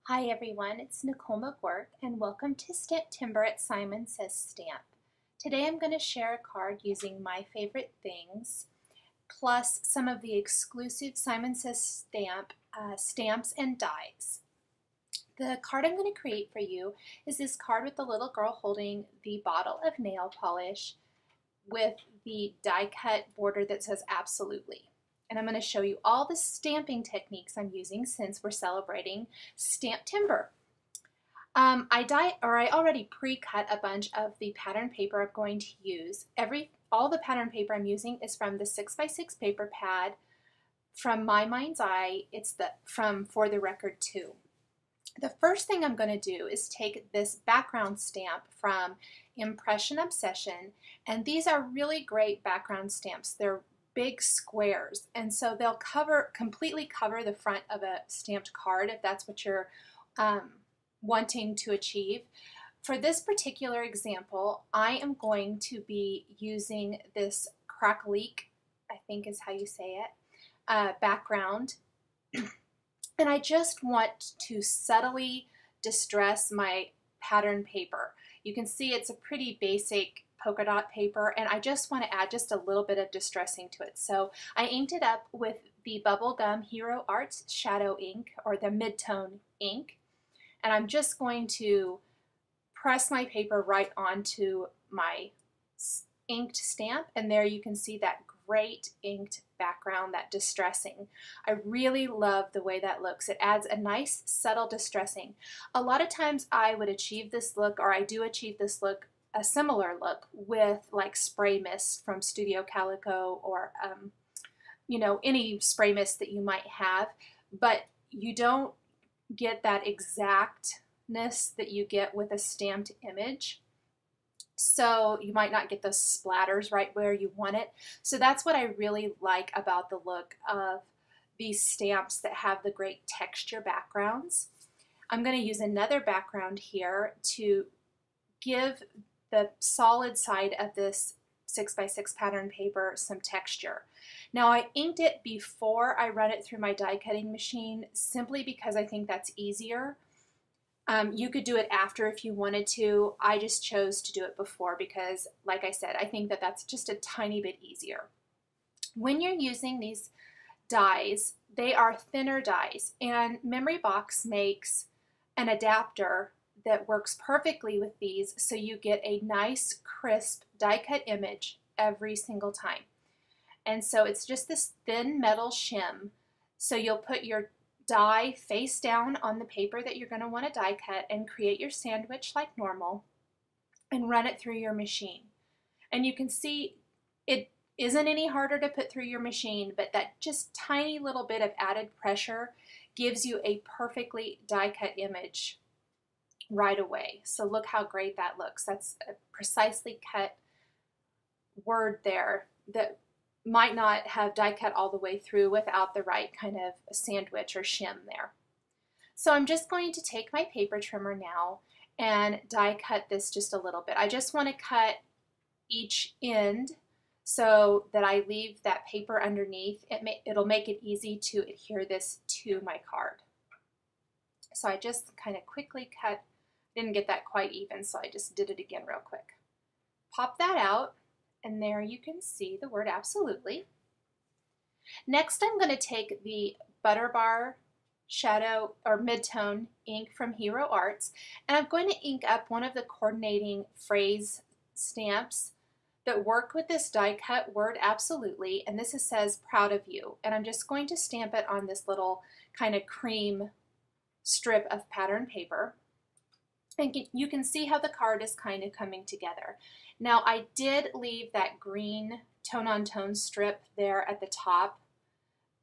Hi everyone, it's Nicole McWork and welcome to Stamp Timber at Simon Says Stamp. Today I'm going to share a card using my favorite things plus some of the exclusive Simon Says Stamp stamps and dies. The card I'm going to create for you is this card with the little girl holding the bottle of nail polish with the die cut border that says absolutely. And I'm going to show you all the stamping techniques I'm using since we're celebrating Stamp Timber. I already pre-cut a bunch of the pattern paper I'm going to use. All the pattern paper I'm using is from the 6x6 paper pad from My Mind's Eye. It's from For the Record 2. The first thing I'm going to do is take this background stamp from Impression Obsession, and these are really great background stamps. They're big squares, and so they'll completely cover the front of a stamped card if that's what you're wanting to achieve. For this particular example, I am going to be using this Crackleek, I think is how you say it, background. And I just want to subtly distress my pattern paper. You can see it's a pretty basic polka dot paper, and I just want to add just a little bit of distressing to it. So I inked it up with the Bubblegum Hero Arts Shadow ink, or the mid-tone ink, and I'm just going to press my paper right onto my inked stamp, and there you can see that great inked background, that distressing. I really love the way that looks. It adds a nice subtle distressing. A lot of times I would achieve this look, or I do achieve this look, a similar look with like spray mist from Studio Calico, or any spray mist that you might have, but you don't get that exactness that you get with a stamped image. So you might not get those splatters right where you want it. So that's what I really like about the look of these stamps that have the great texture backgrounds. I'm going to use another background here to give the solid side of this 6x6 pattern paper some texture. Now I inked it before I run it through my die cutting machine simply because I think that's easier. You could do it after if you wanted to. I just chose to do it before because, like I said, I think that that's just a tiny bit easier. When you're using these dies, they are thinner dies, and Memory Box makes an adapter that works perfectly with these, so you get a nice, crisp die cut image every single time. And so it's just this thin metal shim, so you'll put your die face down on the paper that you're going to want to die cut and create your sandwich like normal and run it through your machine. And you can see it isn't any harder to put through your machine, but that just tiny little bit of added pressure gives you a perfectly die cut image right away. So look how great that looks. That's a precisely cut word there that might not have die cut all the way through without the right kind of sandwich or shim there. So I'm just going to take my paper trimmer now and die cut this just a little bit. I just want to cut each end so that I leave that paper underneath. It'll make it easy to adhere this to my card. So I just kind of quickly cut. Didn't get that quite even, so I just did it again real quick. Pop that out. And there you can see the word absolutely. Next, I'm going to take the Butter Bar Shadow or Midtone ink from Hero Arts, and I'm going to ink up one of the coordinating phrase stamps that work with this die cut word absolutely, and this says proud of you. And I'm just going to stamp it on this little kind of cream strip of pattern paper. And you can see how the card is kind of coming together. Now I did leave that green tone-on-tone strip there at the top,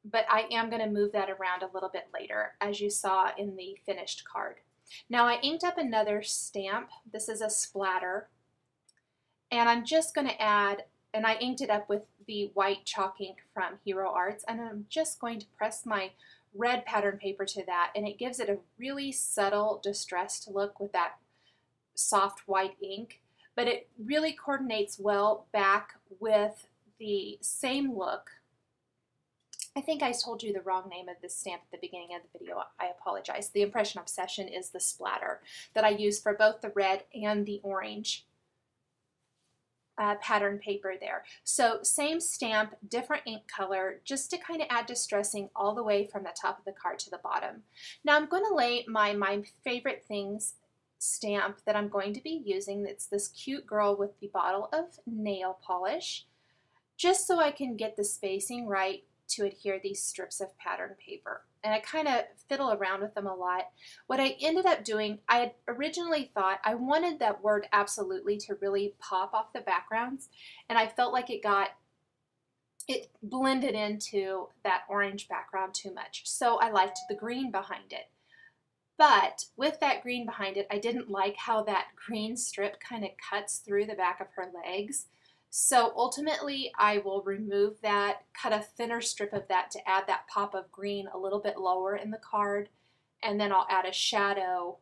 but I am going to move that around a little bit later, as you saw in the finished card. Now I inked up another stamp. This is a splatter, and I'm just going to add, and I inked it up with the white chalk ink from Hero Arts, and I'm just going to press my red pattern paper to that, and it gives it a really subtle distressed look with that soft white ink, but it really coordinates well back with the same look I think I told you the wrong name of this stamp at the beginning of the video. I apologize. The Impression Obsession is the splatter that I use for both the red and the orange pattern paper there. So same stamp, different ink color, just to kind of add distressing all the way from the top of the card to the bottom. Now I'm going to lay my favorite things stamp that I'm going to be using. It's this cute girl with the bottle of nail polish, just so I can get the spacing right to adhere these strips of pattern paper. And I kind of fiddle around with them a lot. What I ended up doing, I had originally thought I wanted that word absolutely to really pop off the backgrounds, and I felt like it blended into that orange background too much. So I liked the green behind it. But with that green behind it, I didn't like how that green strip kind of cuts through the back of her legs. So ultimately, I will remove that, cut a thinner strip of that to add that pop of green a little bit lower in the card, and then I'll add a shadow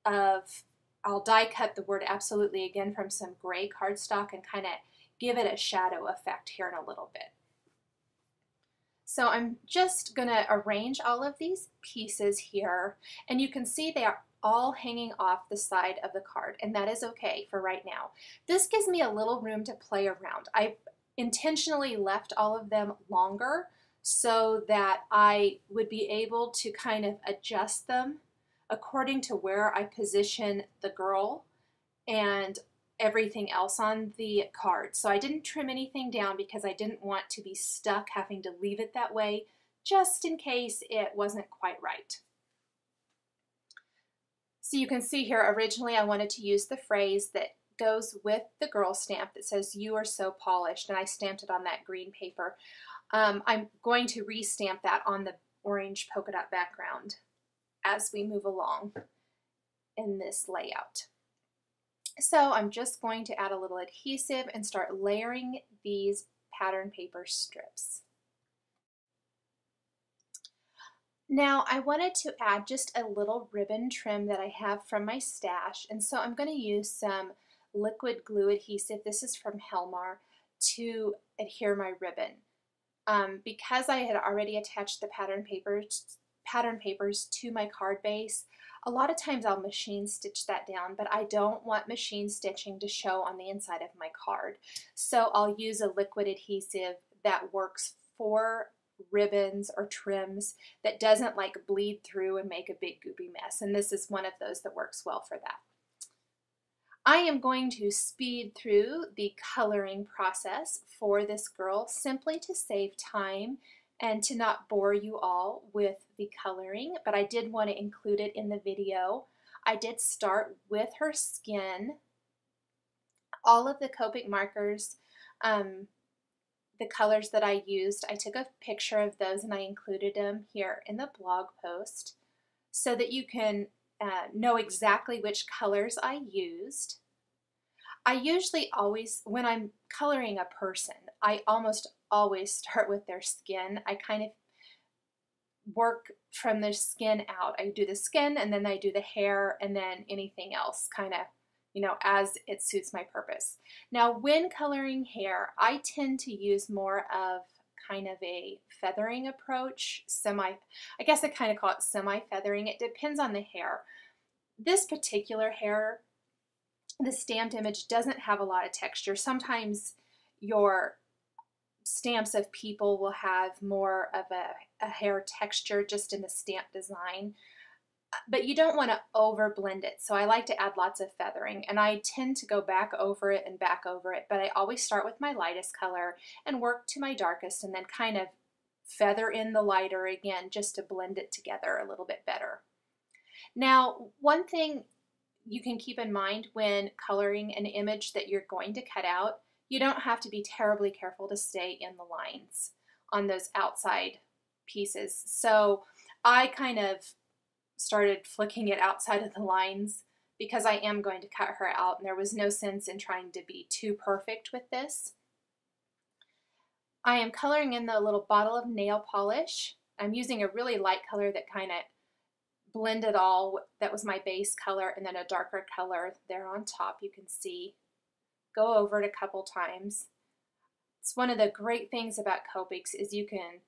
I'll die cut the word absolutely again from some gray cardstock and kind of give it a shadow effect here in a little bit. So I'm just going to arrange all of these pieces here, and you can see they are all hanging off the side of the card, and that is okay for right now. This gives me a little room to play around. I intentionally left all of them longer so that I would be able to kind of adjust them according to where I position the girl and everything else on the card. So I didn't trim anything down because I didn't want to be stuck having to leave it that way, just in case it wasn't quite right. So you can see here, originally I wanted to use the phrase that goes with the girl stamp that says, "You are so polished," and I stamped it on that green paper. I'm going to restamp that on the orange polka dot background as we move along in this layout. So I'm just going to add a little adhesive and start layering these pattern paper strips. Now I wanted to add just a little ribbon trim that I have from my stash, and so I'm going to use some liquid glue adhesive, this is from Helmar, to adhere my ribbon. Because I had already attached the pattern papers to my card base, a lot of times I'll machine stitch that down, but I don't want machine stitching to show on the inside of my card. So I'll use a liquid adhesive that works for ribbons or trims that doesn't like bleed through and make a big goopy mess, and this is one of those that works well for that. I am going to speed through the coloring process for this girl simply to save time and to not bore you all with the coloring, but I did want to include it in the video. I did start with her skin. All of the Copic markers, the colors that I used, I took a picture of those and I included them here in the blog post so that you can know exactly which colors I used. I usually always, when I'm coloring a person, I almost always start with their skin. I kind of work from their skin out. I do the skin and then I do the hair and then anything else kind of, you know, as it suits my purpose. Now when coloring hair, I tend to use more of kind of a feathering approach, I guess I kind of call it semi-feathering. It depends on the hair. This particular hair, the stamped image doesn't have a lot of texture. Sometimes your stamps of people will have more of a hair texture just in the stamp design, but you don't want to over blend it. So I like to add lots of feathering, and I tend to go back over it and back over it, but I always start with my lightest color and work to my darkest and then kind of feather in the lighter again just to blend it together a little bit better. Now, one thing you can keep in mind when coloring an image that you're going to cut out, you don't have to be terribly careful to stay in the lines on those outside pieces. So I kind of started flicking it outside of the lines because I am going to cut her out, and there was no sense in trying to be too perfect with this. I am coloring in the little bottle of nail polish. I'm using a really light color that kind of blended all. That was my base color, and then a darker color there on top. You can see, go over it a couple times. It's one of the great things about Copics is you can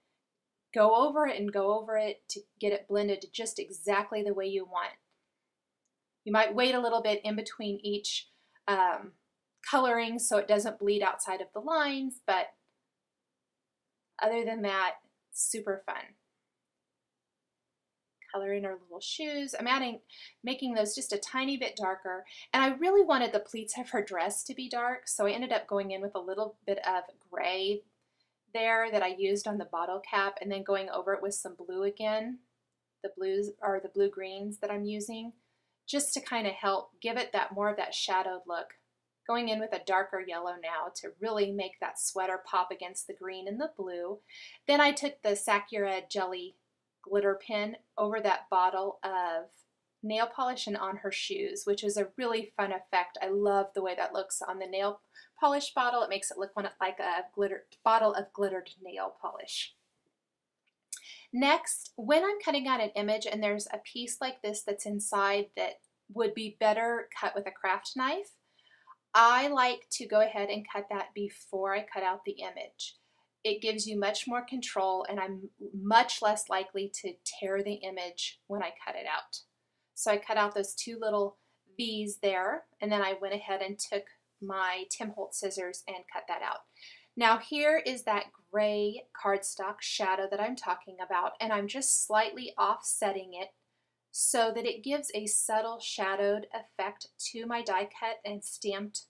go over it and go over it to get it blended to just exactly the way you want. You might wait a little bit in between each coloring so it doesn't bleed outside of the lines, but other than that, super fun. Coloring our little shoes. I'm making those just a tiny bit darker, and I really wanted the pleats of her dress to be dark, so I ended up going in with a little bit of gray there that I used on the bottle cap, and then going over it with some blue again. The blues are the blue greens that I'm using, just to kind of help give it that more of that shadowed look. Going in with a darker yellow now to really make that sweater pop against the green and the blue. Then I took the Sakura Jelly glitter pen over that bottle of nail polish and on her shoes, which was a really fun effect. I love the way that looks on the nail polish bottle. It makes it look like a bottle of glittered nail polish. Next, when I'm cutting out an image and there's a piece like this that's inside that would be better cut with a craft knife, I like to go ahead and cut that before I cut out the image. It gives you much more control, and I'm much less likely to tear the image when I cut it out. So I cut out those two little V's there, and then I went ahead and took my Tim Holtz scissors and cut that out. Now here is that gray cardstock shadow that I'm talking about, and I'm just slightly offsetting it so that it gives a subtle shadowed effect to my die cut and stamped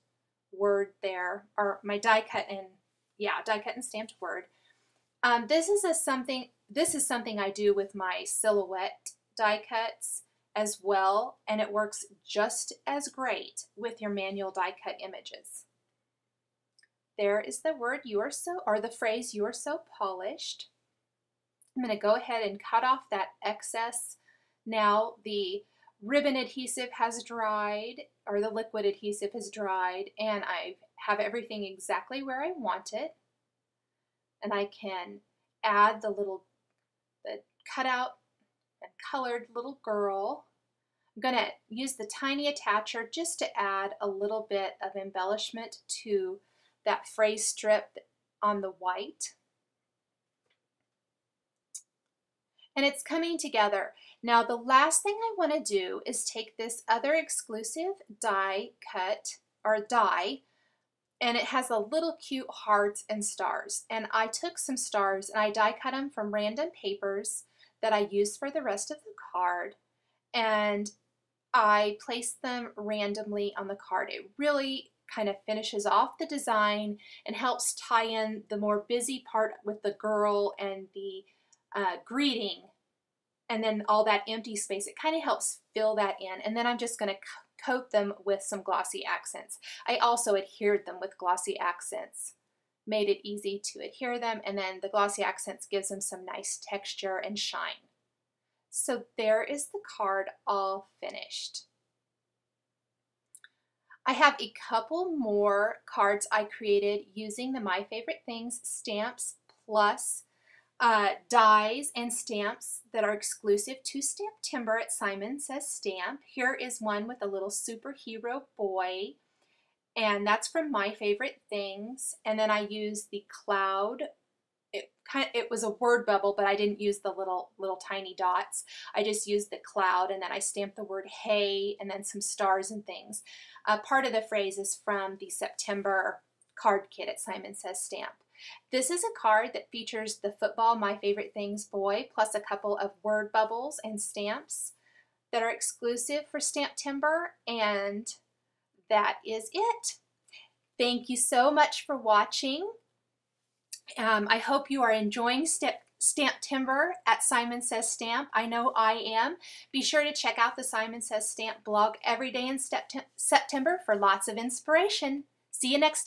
word there, or my die cut and stamped word. This is something I do with my silhouette die cuts as well, and it works just as great with your manual die cut images. There is the word the phrase "you are so polished." I'm going to go ahead and cut off that excess. Now the ribbon adhesive has dried, or the liquid adhesive has dried, and I have everything exactly where I want it. And I can add the cutout and colored little girl. I'm going to use the tiny attacher just to add a little bit of embellishment to that phrase strip on the white. And it's coming together. Now the last thing I want to do is take this other exclusive die cut, or die, and it has a little cute hearts and stars. And I took some stars and I die cut them from random papers that I used for the rest of the card, and I placed them randomly on the card. It really kind of finishes off the design and helps tie in the more busy part with the girl and the greeting, and then all that empty space. It kind of helps fill that in, and then I'm just going to coat them with some glossy accents. I also adhered them with glossy accents, made it easy to adhere them, and then the glossy accents gives them some nice texture and shine. So there is the card all finished. I have a couple more cards I created using the My Favorite Things stamps plus dies and stamps that are exclusive to Stamptimber at Simon Says Stamp. Here is one with a little superhero boy, and that's from My Favorite Things. And then I used the cloud. It was a word bubble, but I didn't use the little tiny dots. I just used the cloud, and then I stamped the word hey, and then some stars and things. Part of the phrase is from the September card kit at Simon Says Stamp. This is a card that features the football My Favorite Things boy, plus a couple of word bubbles and stamps that are exclusive for Stamptimber, and that is it. Thank you so much for watching. I hope you are enjoying Stamptimber at Simon Says Stamp. I know I am. Be sure to check out the Simon Says Stamp blog every day in September for lots of inspiration. See you next time.